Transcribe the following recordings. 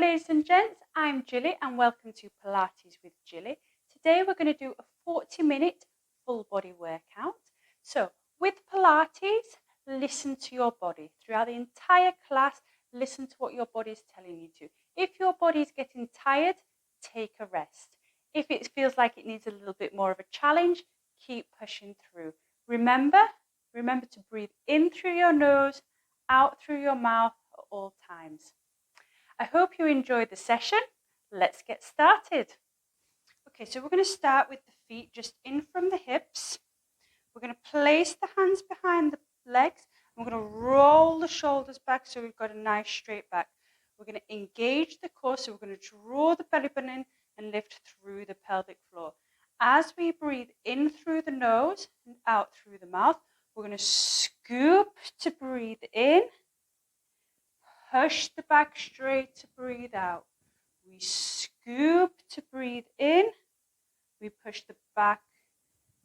ladies and gents, I'm Gilly and welcome to Pilates with Gilly. Today we're going to do a 40-minute full body workout. So with Pilates, listen to your body. Throughout the entire class, listen to what your body is telling you to. If your body is getting tired, take a rest. If it feels like it needs a little bit more of a challenge, keep pushing through. Remember to breathe in through your nose, out through your mouth at all times. I hope you enjoyed the session. Let's get started. Okay, so we're going to start with the feet just in from the hips. We're going to place the hands behind the legs. And we're going to roll the shoulders back so we've got a nice straight back. We're going to engage the core, so we're going to draw the belly button in and lift through the pelvic floor. As we breathe in through the nose and out through the mouth, we're going to scoop to breathe in. Push the back straight to breathe out. We scoop to breathe in. We push the back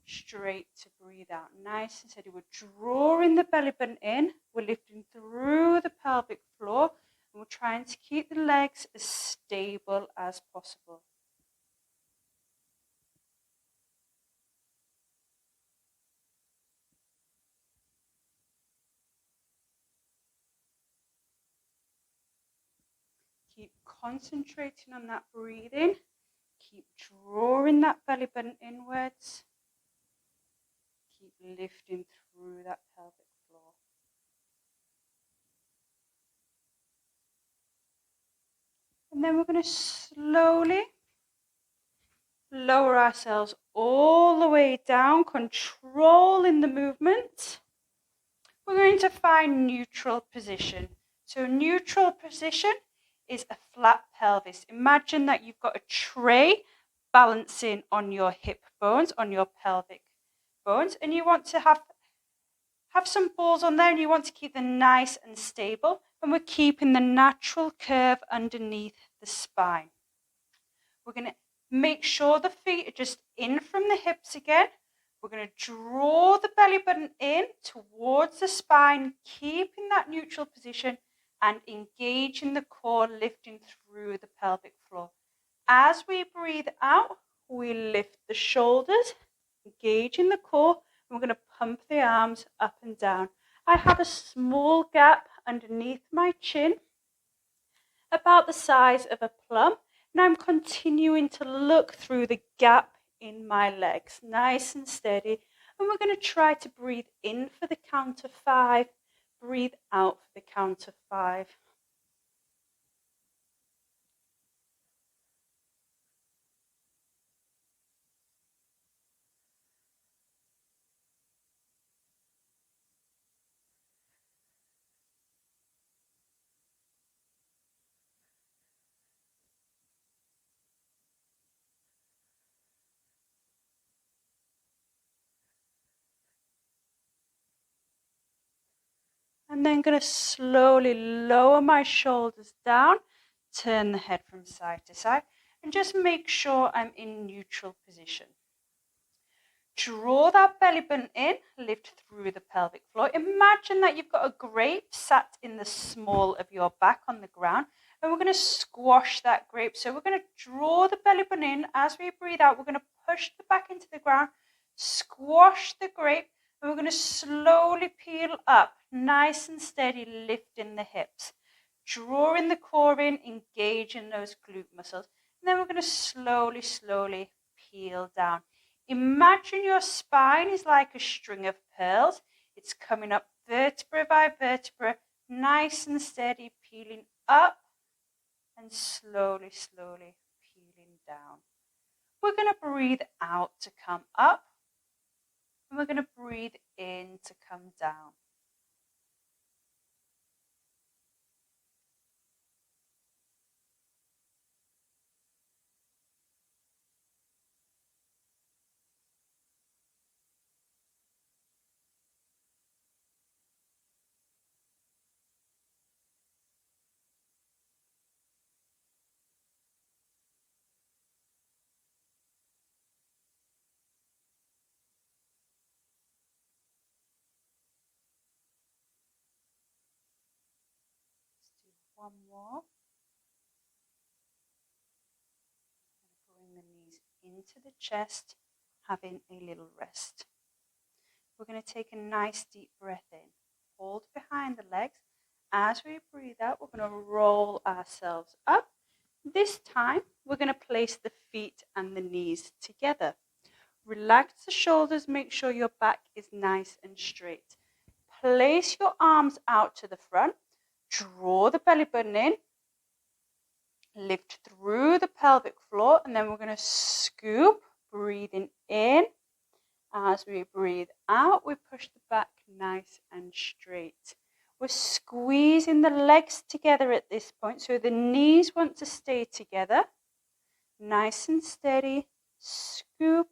straight to breathe out. Nice and steady. We're drawing the belly button in. We're lifting through the pelvic floor. And we're trying to keep the legs as stable as possible. Keep concentrating on that breathing. Keep drawing that belly button inwards. Keep lifting through that pelvic floor. And then we're going to slowly lower ourselves all the way down, controlling the movement. We're going to find neutral position. So neutral position is a flat pelvis. Imagine that you've got a tray balancing on your hip bones, on your pelvic bones, and you want to have some balls on there and you want to keep them nice and stable, and we're keeping the natural curve underneath the spine. We're going to make sure the feet are just in from the hips again. We're going to draw the belly button in towards the spine, keeping that neutral position and engaging the core, lifting through the pelvic floor. As we breathe out, we lift the shoulders, engaging the core, and we're going to pump the arms up and down. I have a small gap underneath my chin, about the size of a plum, and I'm continuing to look through the gap in my legs, nice and steady. And we're going to try to breathe in for the count of 5, breathe out for the count of 5. And then going to slowly lower my shoulders down, turn the head from side to side, and just make sure I'm in neutral position. Draw that belly button in, lift through the pelvic floor. Imagine that you've got a grape sat in the small of your back on the ground, and we're going to squash that grape. So we're going to draw the belly button in. As we breathe out, we're going to push the back into the ground, squash the grape, and we're going to slowly peel up, nice and steady, lifting the hips, drawing the core in, engaging those glute muscles. And then we're going to slowly peel down. Imagine your spine is like a string of pearls. It's coming up vertebra by vertebra, nice and steady, peeling up and slowly peeling down. We're going to breathe out to come up, and we're going to breathe in to come down. Let's do one more. into the chest, having a little rest. We're going to take a nice deep breath in. Hold behind the legs. As we breathe out, we're going to roll ourselves up. This time, we're going to place the feet and the knees together. Relax the shoulders. Make sure your back is nice and straight. Place your arms out to the front. Draw the belly button in. Lift through the pelvic floor, and then we're going to scoop, breathing in. As we breathe out, we push the back nice and straight. We're squeezing the legs together at this point, so the knees want to stay together. Nice and steady. Scoop.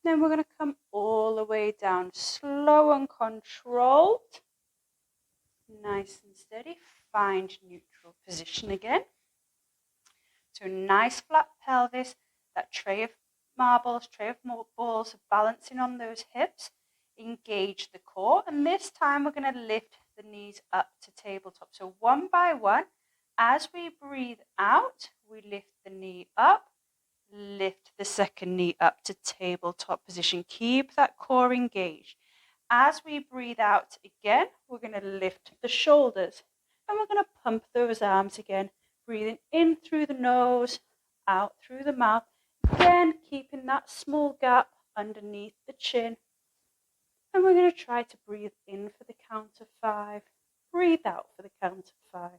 Then we're going to come all the way down, slow and controlled. Nice and steady. Find neutral position again. So nice flat pelvis, that tray of marbles, tray of balls, balancing on those hips. Engage the core, and this time we're going to lift the knees up to tabletop. So one by one, as we breathe out, we lift the knee up. Lift the second knee up to tabletop position. Keep that core engaged. As we breathe out again, we're going to lift the shoulders. And we're going to pump those arms again. Breathing in through the nose, out through the mouth. Again, keeping that small gap underneath the chin. And we're going to try to breathe in for the count of 5. Breathe out for the count of 5.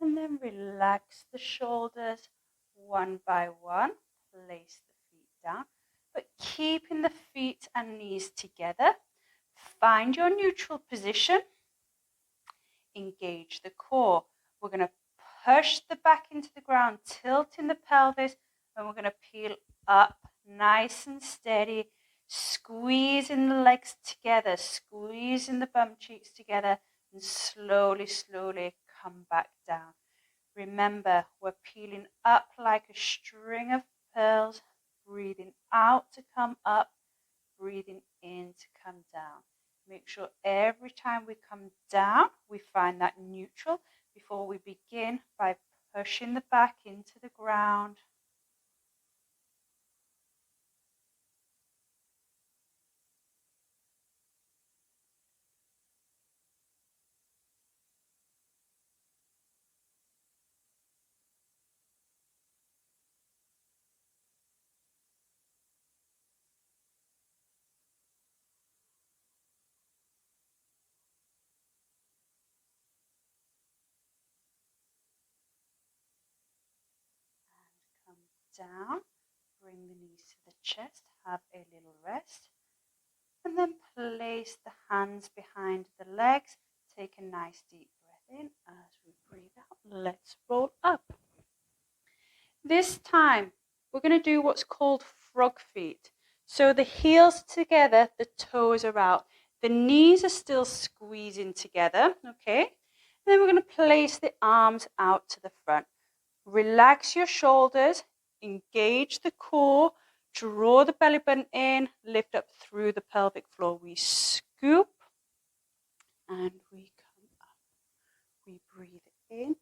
And then relax the shoulders one by one. Place the feet down, but keeping the feet and knees together. Find your neutral position. Engage the core. We're going to push the back into the ground, tilting the pelvis, and we're going to peel up nice and steady, squeezing the legs together, squeezing the bum cheeks together, and slowly, slowly come back down. Remember, we're peeling up like a string of pearls, breathing out to come up, breathing in to come down. Make sure every time we come down, we find that neutral before we begin by pushing the back into the ground. And come down, bring the knees to the chest, have a little rest. And then place the hands behind the legs. Take a nice deep breath in as we breathe out. Let's roll up. This time, we're going to do what's called frog feet. So the heels together, the toes are out. The knees are still squeezing together, okay? And then we're going to place the arms out to the front. Relax your shoulders, engage the core, draw the belly button in, lift up through the pelvic floor. We scoop and we come up. We breathe in,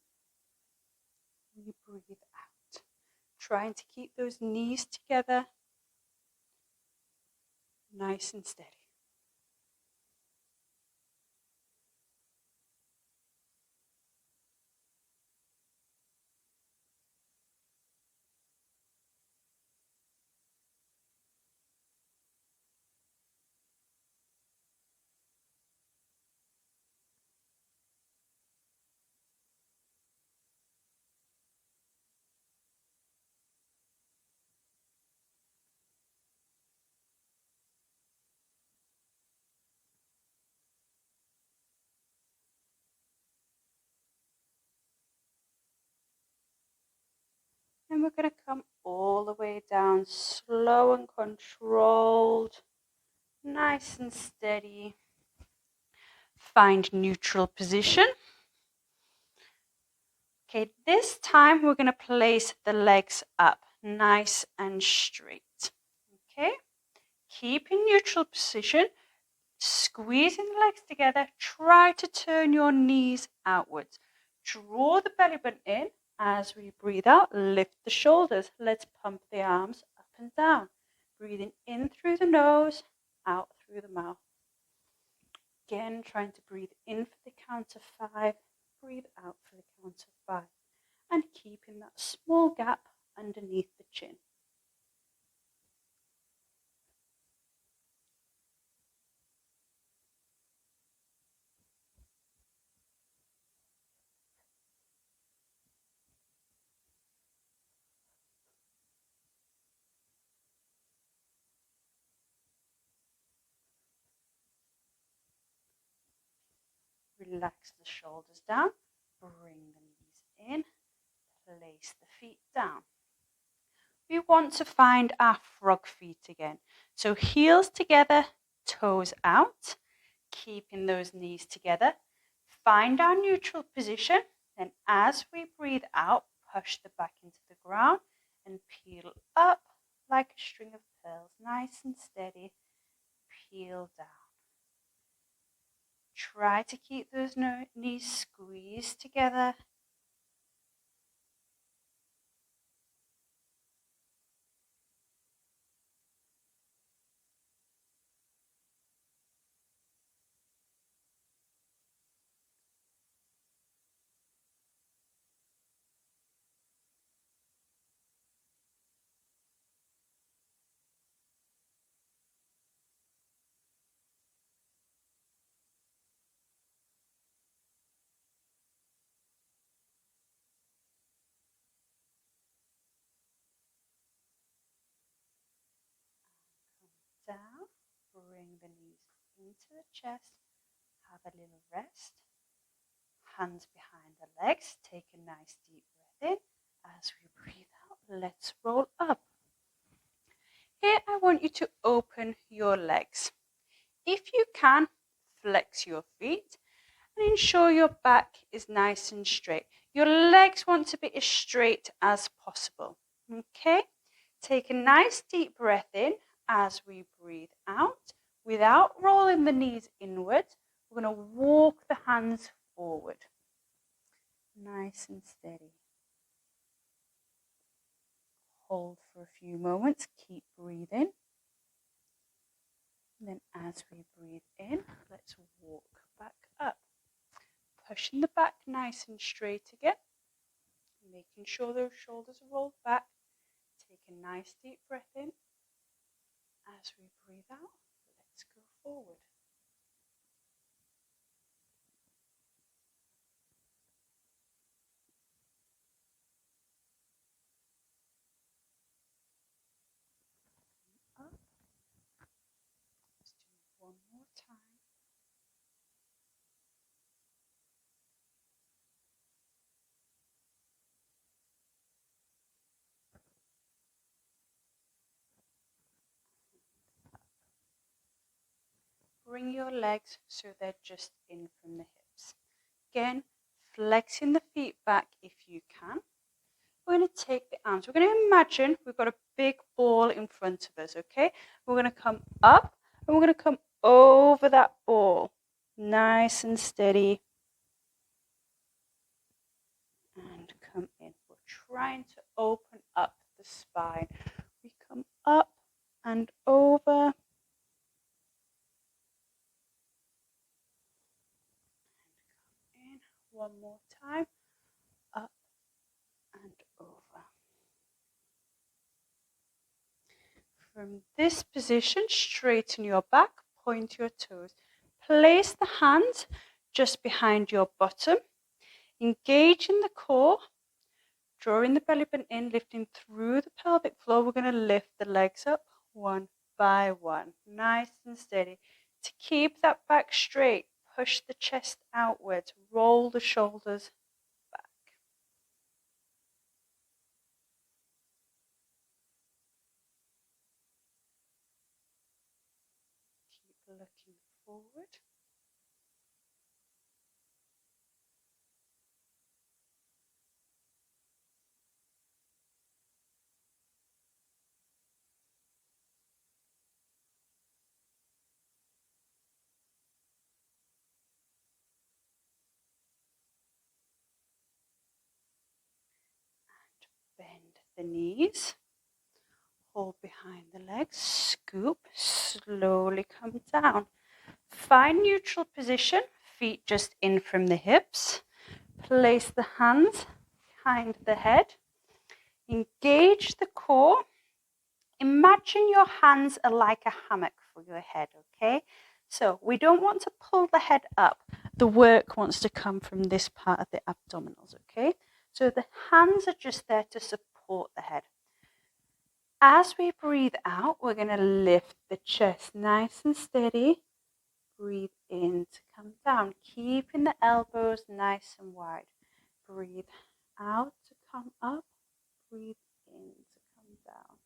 we breathe out. Trying to keep those knees together, nice and steady. then we're going to come all the way down, slow and controlled, nice and steady. Find neutral position. Okay, this time we're going to place the legs up, nice and straight. Okay, keep in neutral position, squeezing the legs together. Try to turn your knees outwards. Draw the belly button in. As we breathe out, lift the shoulders. Let's pump the arms up and down. Breathing in through the nose, out through the mouth. Again, trying to breathe in for the count of 5, breathe out for the count of 5. And keeping that small gap underneath the chin. Relax the shoulders down, bring the knees in, place the feet down. We want to find our frog feet again. So heels together, toes out, keeping those knees together. Find our neutral position. Then as we breathe out, push the back into the ground and peel up like a string of pearls. Nice and steady. Peel down. Try to keep those knees squeezed together. Down, bring the knees into the chest, have a little rest, hands behind the legs, take a nice deep breath in. As we breathe out, let's roll up. Here I want you to open your legs. If you can, flex your feet and ensure your back is nice and straight. Your legs want to be as straight as possible. Okay, take a nice deep breath in. As we breathe out, without rolling the knees inward, we're going to walk the hands forward. Nice and steady. Hold for a few moments, keep breathing. And then as we breathe in, let's walk back up. Pushing the back nice and straight again. Making sure those shoulders are rolled back. Take a nice deep breath in. As we breathe out, let's go forward. Up. Let's do one more time. Bring your legs so they're just in from the hips. Again, flexing the feet back if you can. We're going to take the arms. We're going to imagine we've got a big ball in front of us, okay? We're going to come up and we're going to come over that ball. Nice and steady. And come in. We're trying to open up the spine. We come up and over. In one more time, up and over. From this position, straighten your back, point your toes. Place the hands just behind your bottom. Engage in the core, drawing the belly button in, lifting through the pelvic floor. We're going to lift the legs up one by one, nice and steady. To keep that back straight, push the chest outwards, roll the shoulders back. working forward. Bend the knees, hold behind the legs, scoop, slowly come down. Find neutral position, feet just in from the hips. Place the hands behind the head. Engage the core. Imagine your hands are like a hammock for your head, okay? So we don't want to pull the head up. The work wants to come from this part of the abdominals, okay? So the hands are just there to support the head. As we breathe out, we're going to lift the chest nice and steady. Breathe in to come down, keeping the elbows nice and wide. Breathe out to come up. Breathe in to come down.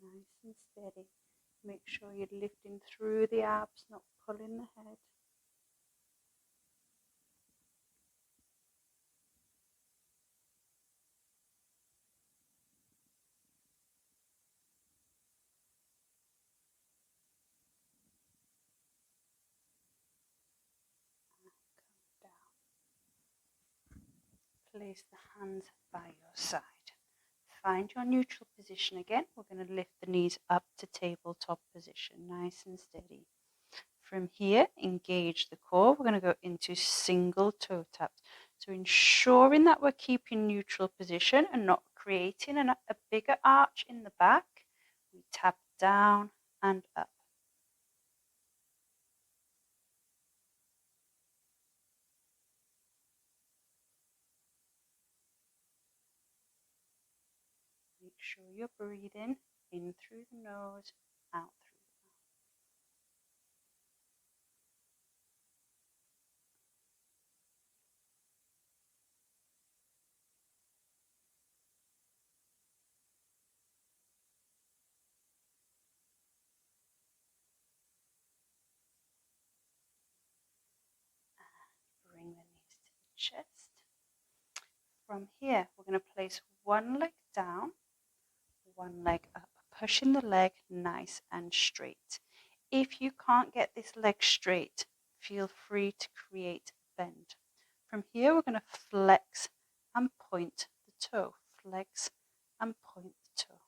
Nice and steady. Make sure you're lifting through the abs, not pulling the head. Come down. Place the hands by your side. Find your neutral position again. We're going to lift the knees up to tabletop position, nice and steady. From here, engage the core. We're going to go into single toe taps. So ensuring that we're keeping neutral position and not creating a bigger arch in the back. We tap down and up. Make sure you're breathing in through the nose, out through the mouth. Bring the knees to the chest. From here, we're going to place one leg down, one leg up, pushing the leg nice and straight. If you can't get this leg straight, feel free to create bend. From here, we're going to flex and point the toe. Flex and point the toe.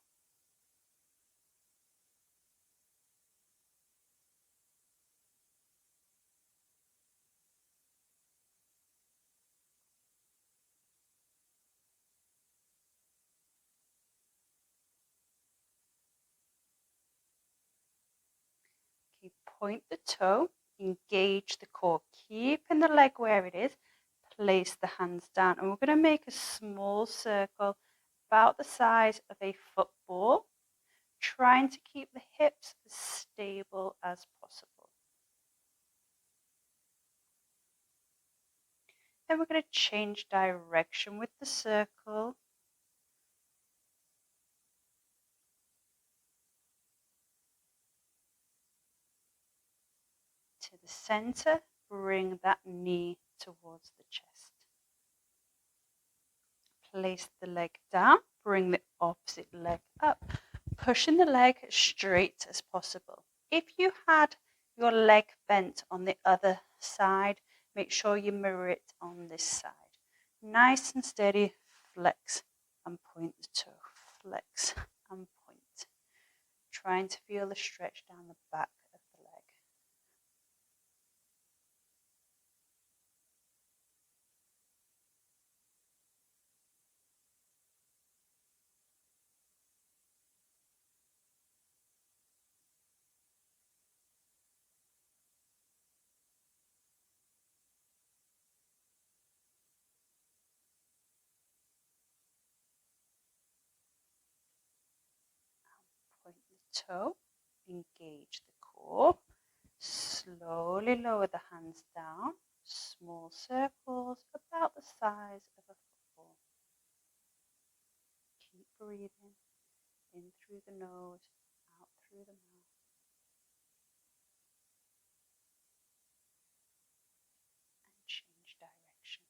Okay, point the toe, engage the core, keeping the leg where it is. Place the hands down, and we're going to make a small circle about the size of a football, trying to keep the hips as stable as possible. Then we're going to change direction with the circle to the center. Bring that knee towards the chest. Place the leg down, bring the opposite leg up, pushing the leg as straight as possible. If you had your leg bent on the other side, make sure you mirror it on this side. Nice and steady, flex and point the toe, flex and point. Trying to feel the stretch down the back of the leg. toe, engage the core. Slowly lower the hands down, small circles about the size of a football. Keep breathing in through the nose, out through the mouth. And change direction.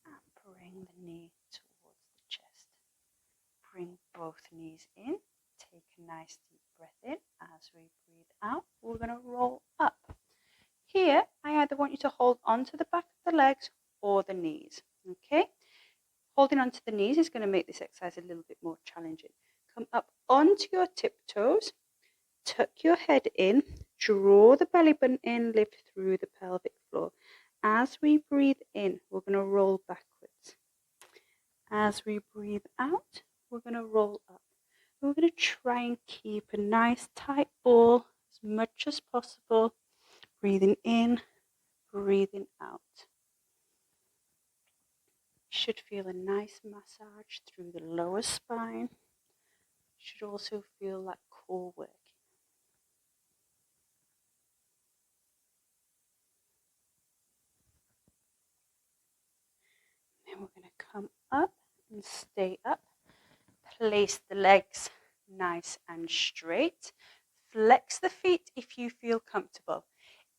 And bring the knee towards the chest. Bring both knees in. Take a nice deep breath in. As we breathe out, we're going to roll up. Here, I either want you to hold onto the back of the legs or the knees. Okay? Holding onto the knees is going to make this exercise a little bit more challenging. Come up onto your tiptoes. Tuck your head in. Draw the belly button in. Lift through the pelvic floor. As we breathe in, we're going to roll backwards. As we breathe out, we're going to roll up. We're going to try and keep a nice tight ball as much as possible. Breathing in, breathing out. You should feel a nice massage through the lower spine. You should also feel that core working. Then we're going to come up and stay up. Place the legs nice and straight. Flex the feet if you feel comfortable.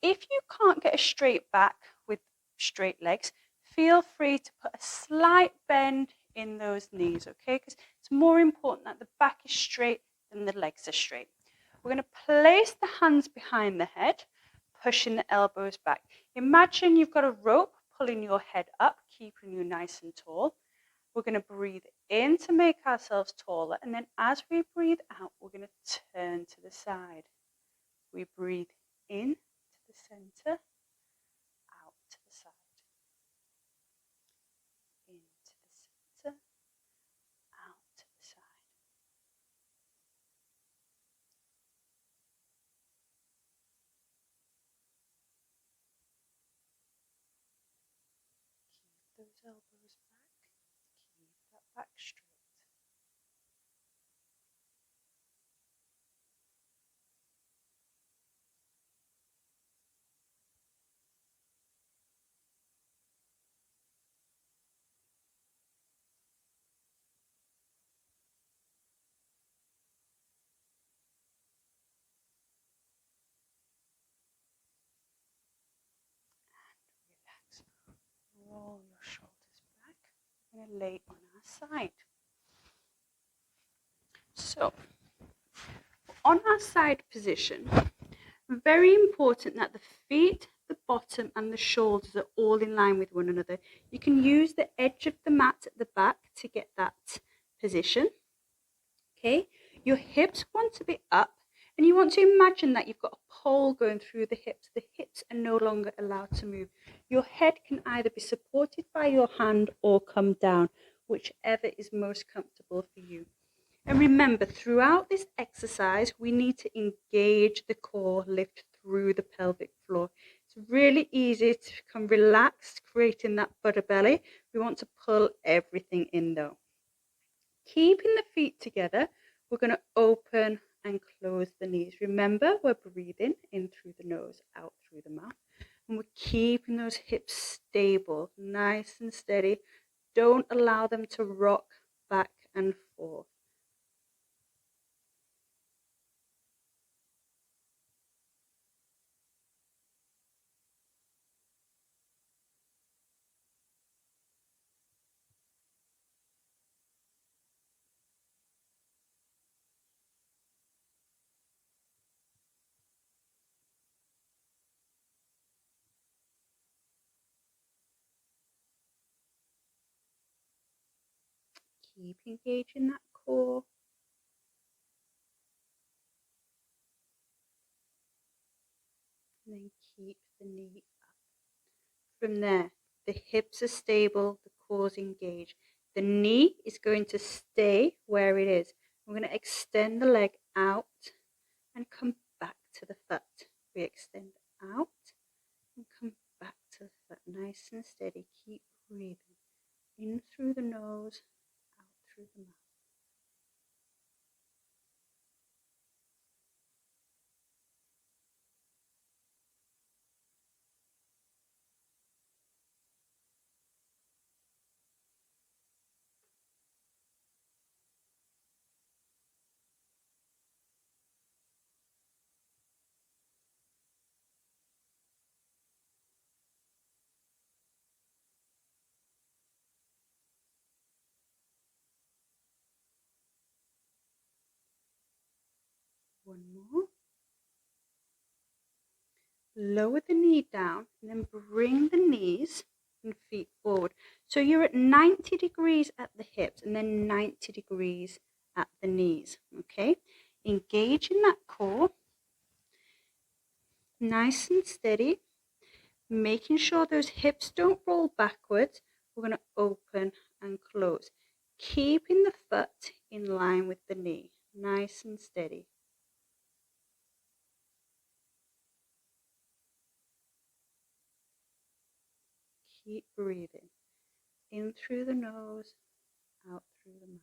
If you can't get a straight back with straight legs, feel free to put a slight bend in those knees, okay? Because it's more important that the back is straight than the legs are straight. We're going to place the hands behind the head, pushing the elbows back. Imagine you've got a rope pulling your head up, keeping you nice and tall. We're going to breathe in to make ourselves taller, and then as we breathe out, we're going to turn to the side. We breathe in to the center, out to the side. Into the center, out to the side. Keep those elbows back. Keep that back straight. Relax. Roll your shoulders back. We're going to lay on our side. So, on our side position, very important that the feet, the bottom and the shoulders are all in line with one another. You can use the edge of the mat at the back to get that position. Okay, your hips want to be up and you want to imagine that you've got a pole going through the hips. The hips are no longer allowed to move. Your head can either be supported by your hand or come down, whichever is most comfortable for you. And remember, throughout this exercise, we need to engage the core, lift through the pelvic floor. It's really easy to become relaxed, creating that butter belly. We want to pull everything in though. Keeping the feet together, we're going to open and close the knees. Remember, we're breathing in through the nose, out through the mouth. And we're keeping those hips stable, nice and steady. Don't allow them to rock back and forth. Keep engaging that core. And then keep the knee up. From there, the hips are stable, the core's engaged. The knee is going to stay where it is. We're going to extend the leg out and come back to the foot. We extend out and come back to the but nice and steady. Keep breathing in through the nose, out through the mouth. One more. Lower the knee down and then bring the knees and feet forward. So you're at 90 degrees at the hips and then 90 degrees at the knees. Okay? Engage in that core. Nice and steady. Making sure those hips don't roll backwards. We're going to open and close. Keeping the foot in line with the knee. Nice and steady. Keep breathing. In through the nose, out through the mouth.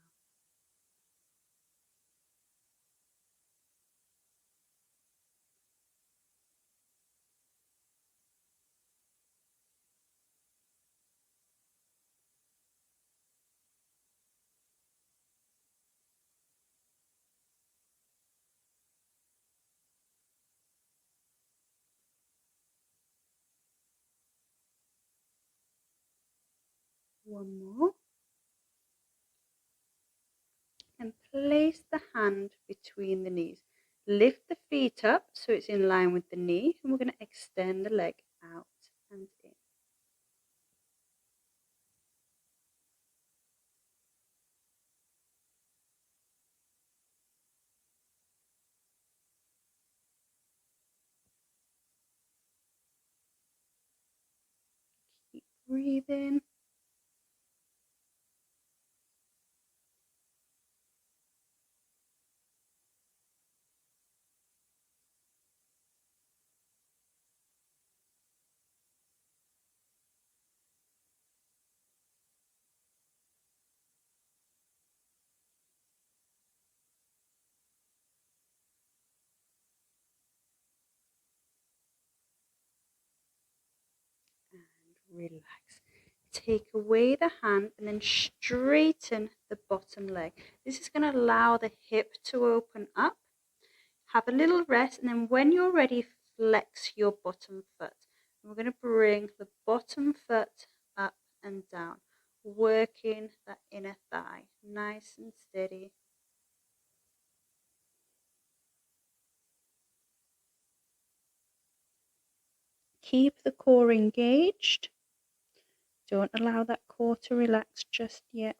One more. And place the hand between the knees. Lift the feet up so it's in line with the knee, and we're going to extend the leg out and in. Keep breathing. And relax. Take away the hand and then straighten the bottom leg. This is going to allow the hip to open up. Have a little rest, and then when you're ready, flex your bottom foot. And we're going to bring the bottom foot up and down, working that inner thigh, nice and steady. Keep the core engaged. Don't allow that core to relax just yet.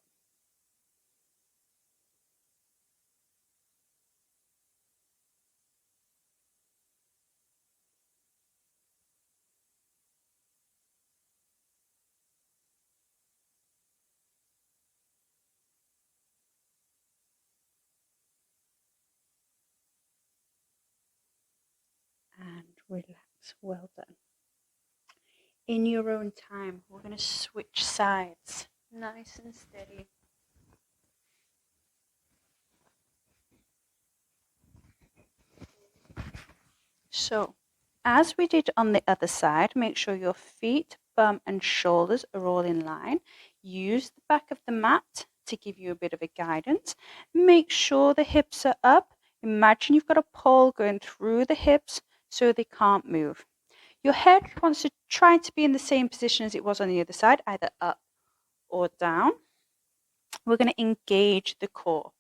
And relax. Well done. In your own time, we're going to switch sides, nice and steady. So, as we did on the other side, make sure your feet, bum and shoulders are all in line. Use the back of the mat to give you a bit of a guidance. Make sure the hips are up. Imagine you've got a pole going through the hips so they can't move. Your head wants to try to be in the same position as it was on the other side, either up or down. We're going to engage the core.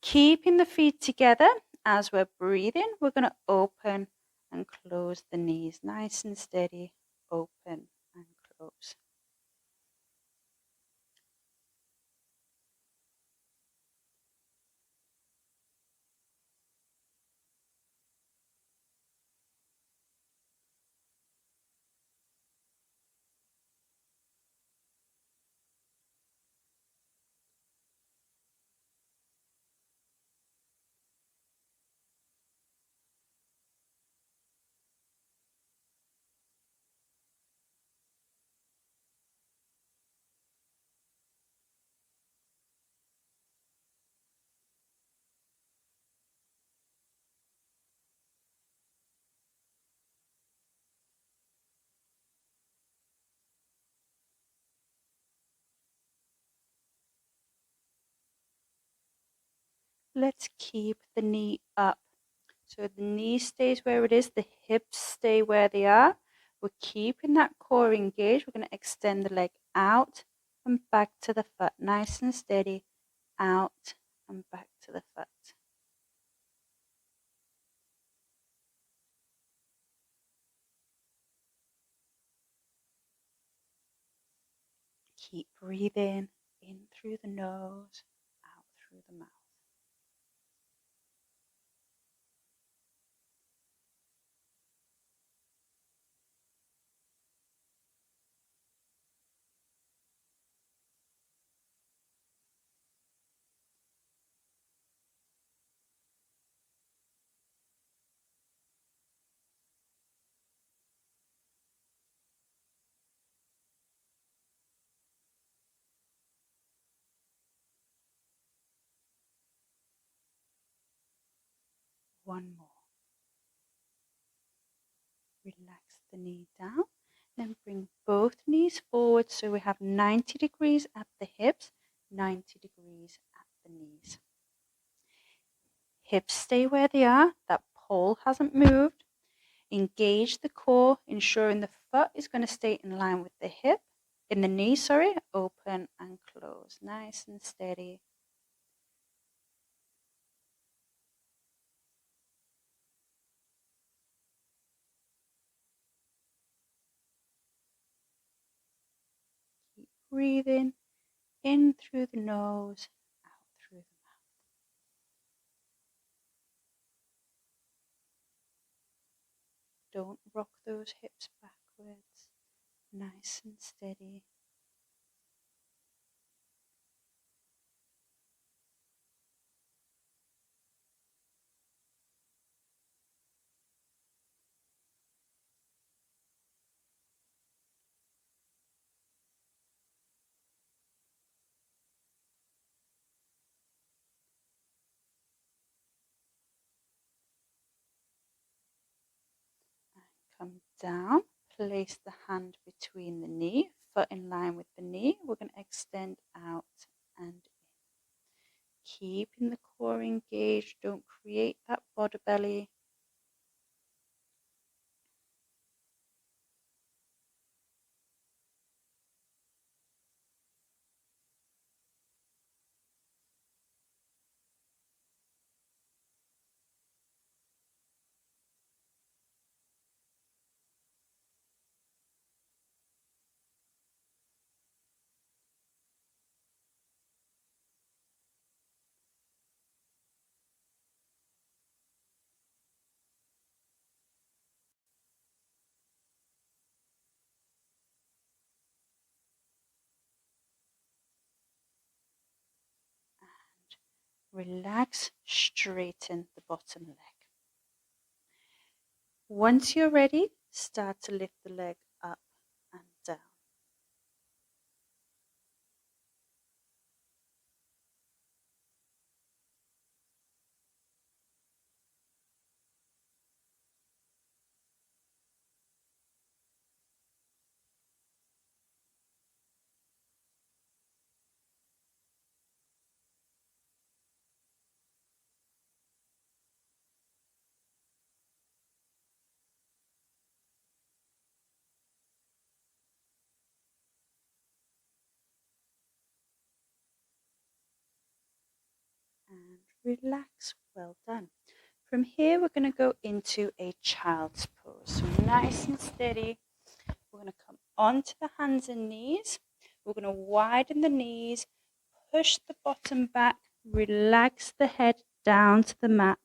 Keeping the feet together as we're breathing, we're going to open and close the knees. Nice and steady, open and close. let's keep the knee up. So the knee stays where it is, the hips stay where they are. We're keeping that core engaged. We're going to extend the leg out and back to the foot. Nice and steady. Out and back to the foot. Keep breathing in through the nose, out through the mouth. One more. Relax the knee down. Then bring both knees forward so we have 90 degrees at the hips, 90 degrees at the knees. Hips stay where they are. That pole hasn't moved. Engage the core, ensuring the foot is going to stay in line with the hip, in the knee, open and close. Nice and steady. Keep breathing in through the nose, out through the mouth. Don't rock those hips backwards. Nice and steady. Come down, place the hand between the knee, foot in line with the knee. We're going to extend out and in. Keeping the core engaged, don't create that body belly. Relax, straighten the bottom leg. Once you're ready, start to lift the leg up and down. And relax, well done. From here, we're going to go into a child's pose. So nice and steady. We're going to come onto the hands and knees. We're going to widen the knees, push the bottom back, relax the head down to the mat,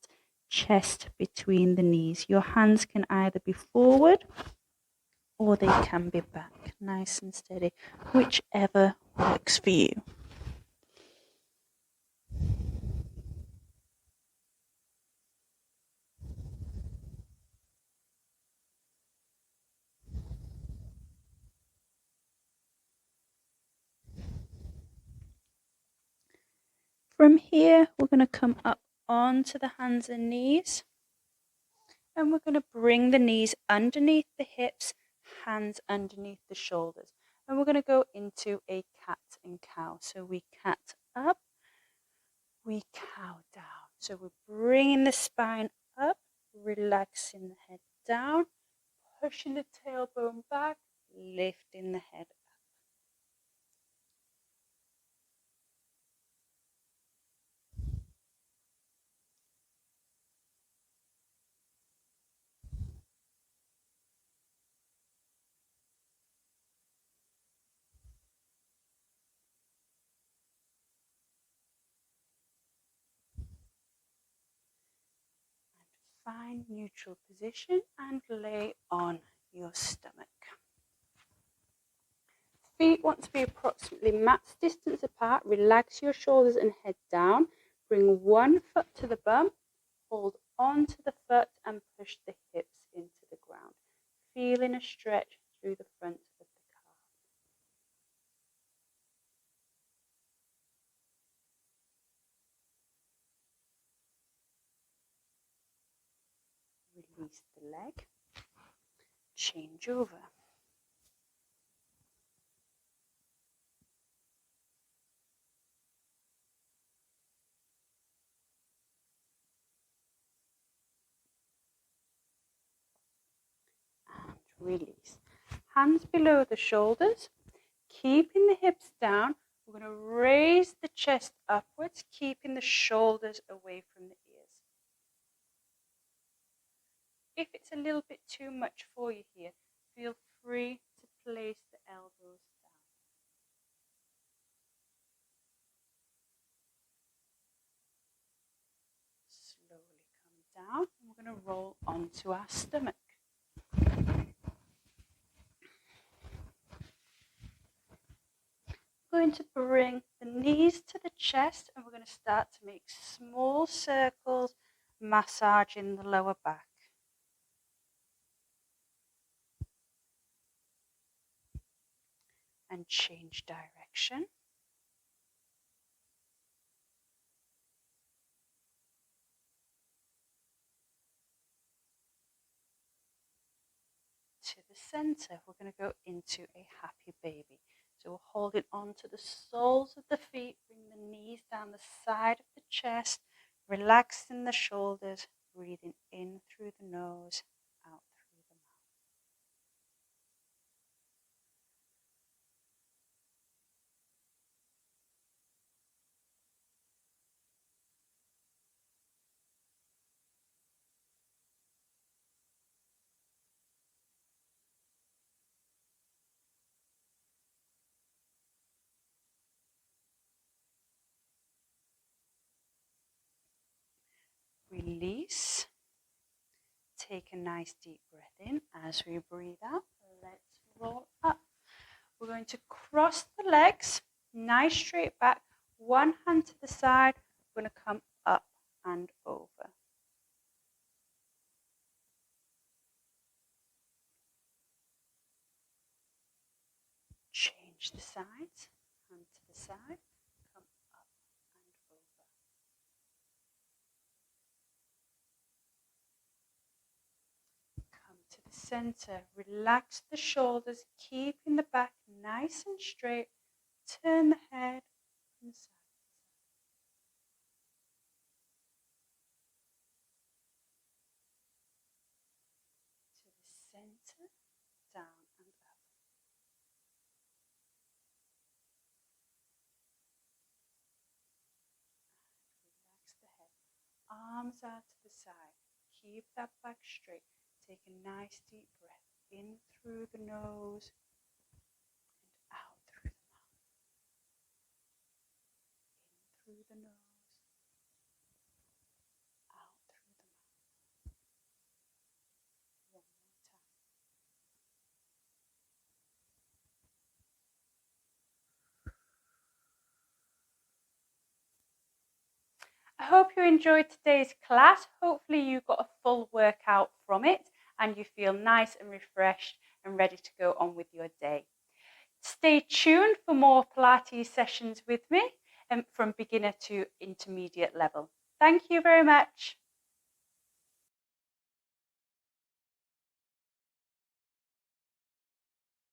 chest between the knees. Your hands can either be forward or they can be back, nice and steady, whichever works for you. From here, we're going to come up onto the hands and knees. And we're going to bring the knees underneath the hips, hands underneath the shoulders. And we're going to go into a cat and cow. So we cat up, we cow down. So we're bringing the spine up, relaxing the head down, pushing the tailbone back, lifting the head up. Find neutral position and lay on your stomach. Feet want to be approximately max distance apart. Relax your shoulders and head down. Bring one foot to the bum. Hold onto the foot and push the hips into the ground. Feeling a stretch through the front of the calf. Release the leg. Change over. And release. Hands below the shoulders. Keeping the hips down. We're going to raise the chest upwards, keeping the shoulders away from the ears. If it's a little bit too much for you here, feel free to place the elbows down. Slowly come down, and we're going to roll onto our stomach. We're going to bring the knees to the chest, and we're going to start to make small circles, massaging the lower back. And change direction. To the center, we're going to go into a happy baby. So we're holding on to the soles of the feet, bring the knees down the side of the chest, relaxing the shoulders, breathing in through the nose, out through the mouth. Release. Take a nice deep breath in. As we breathe out, let's roll up. We're going to cross the legs, nice straight back, one hand to the side. We're going to come up and over. Change the sides, hand to the side, come up and over. Come to the center, relax the shoulders, keeping the back nice and straight. Turn the head from side to side. To the center, down and up. Relax the head. Arms out to the side. Keep that back straight. Take a nice deep breath in through the nose and out through the mouth. In through the nose, out through the mouth. One more time. I hope you enjoyed today's class. Hopefully you got a full workout from it and you feel nice and refreshed and ready to go on with your day. Stay tuned for more Pilates sessions with me from beginner to intermediate level. Thank you very much.